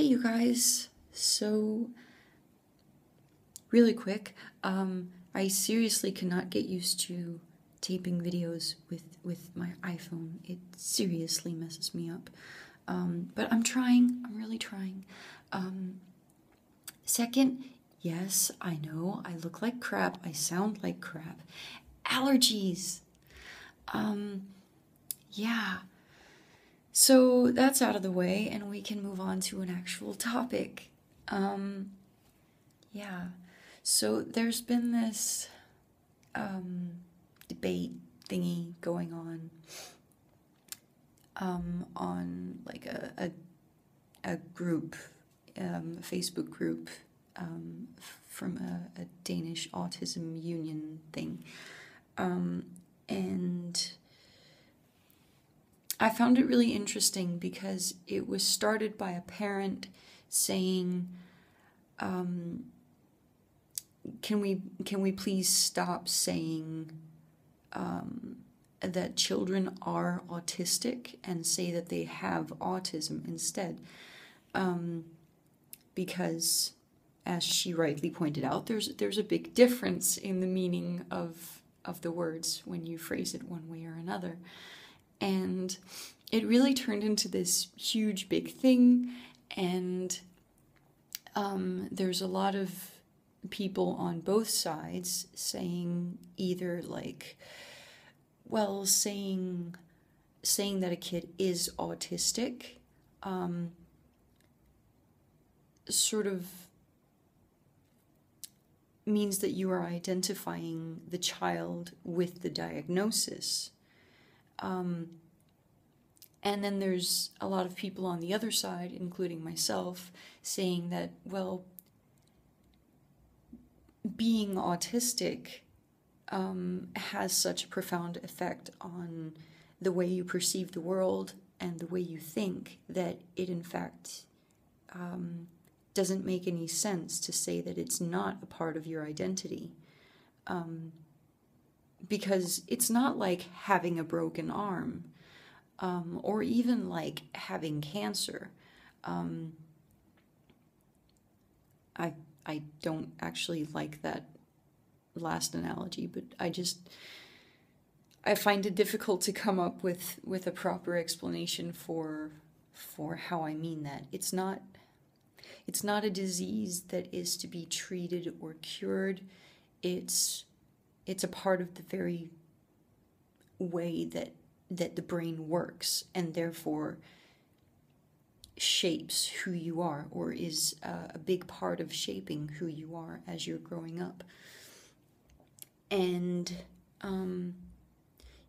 Hey you guys, so really quick, I seriously cannot get used to taping videos with my iPhone. It seriously messes me up. But I'm really trying. Second, yes, I know, I look like crap, I sound like crap. Allergies! Yeah. So that's out of the way, and we can move on to an actual topic. Yeah. So there's been this debate thingy going on like a group, a Facebook group from a Danish autism union thing, and I found it really interesting because it was started by a parent saying, can we please stop saying that children are autistic and say that they have autism instead, because, as she rightly pointed out, there's a big difference in the meaning of the words when you phrase it one way or another. And it really turned into this huge big thing, and there's a lot of people on both sides saying either like, well, saying that a kid is autistic sort of means that you are identifying the child with the diagnosis. And then there's a lot of people on the other side, including myself, saying that, well, being autistic has such a profound effect on the way you perceive the world and the way you think that it, in fact, doesn't make any sense to say that it's not a part of your identity. Because it's not like having a broken arm, or even like having cancer. I don't actually like that last analogy, but I find it difficult to come up with a proper explanation for how I mean that. It's not a disease that is to be treated or cured. It's a part of the very way that the brain works, and therefore shapes who you are, or is a big part of shaping who you are as you're growing up. And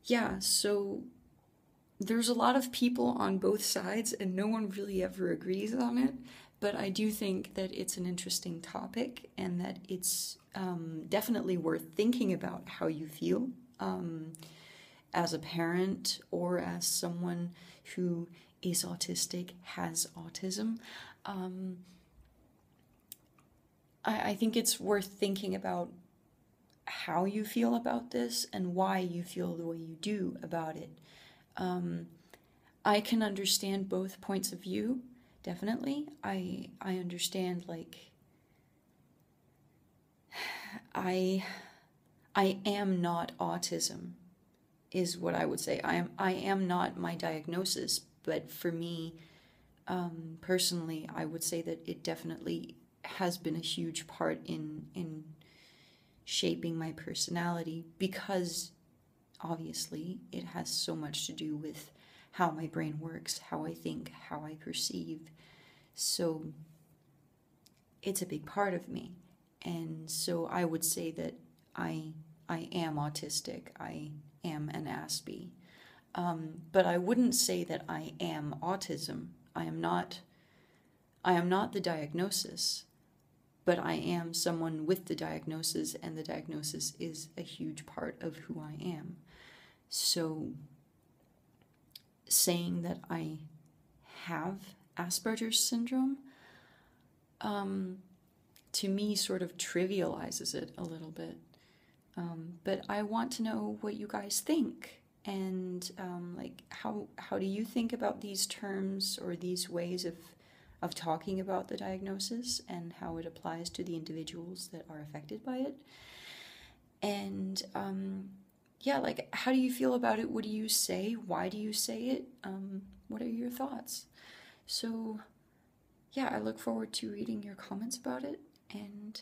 yeah, so there's a lot of people on both sides, and no one really ever agrees on it, but I do think that it's an interesting topic, and that it's definitely worth thinking about how you feel as a parent or as someone who is autistic, has autism. I think it's worth thinking about how you feel about this and why you feel the way you do about it. I can understand both points of view, definitely. I understand, like, I am not autism, is what I would say. I am not my diagnosis, but for me, personally, I would say that it definitely has been a huge part in shaping my personality, because obviously it has so much to do with how my brain works, how I think, how I perceive. So it's a big part of me. And so I would say that I am autistic. I am an Aspie. But I wouldn't say that I am autism. I am not the diagnosis, but I am someone with the diagnosis, and the diagnosis is a huge part of who I am. So saying that I have Asperger-syndrome, to me sort of trivializes it a little bit. But I want to know what you guys think. And like, how do you think about these terms or these ways of talking about the diagnosis and how it applies to the individuals that are affected by it. And yeah, like, how do you feel about it? What do you say? Why do you say it? What are your thoughts? So yeah, I look forward to reading your comments about it, and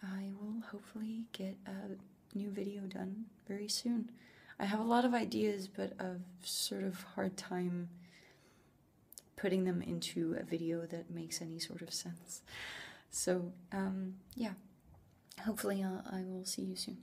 I will hopefully get a new video done very soon. I have a lot of ideas, but I've sort of hard time putting them into a video that makes any sort of sense. So yeah, hopefully I will see you soon.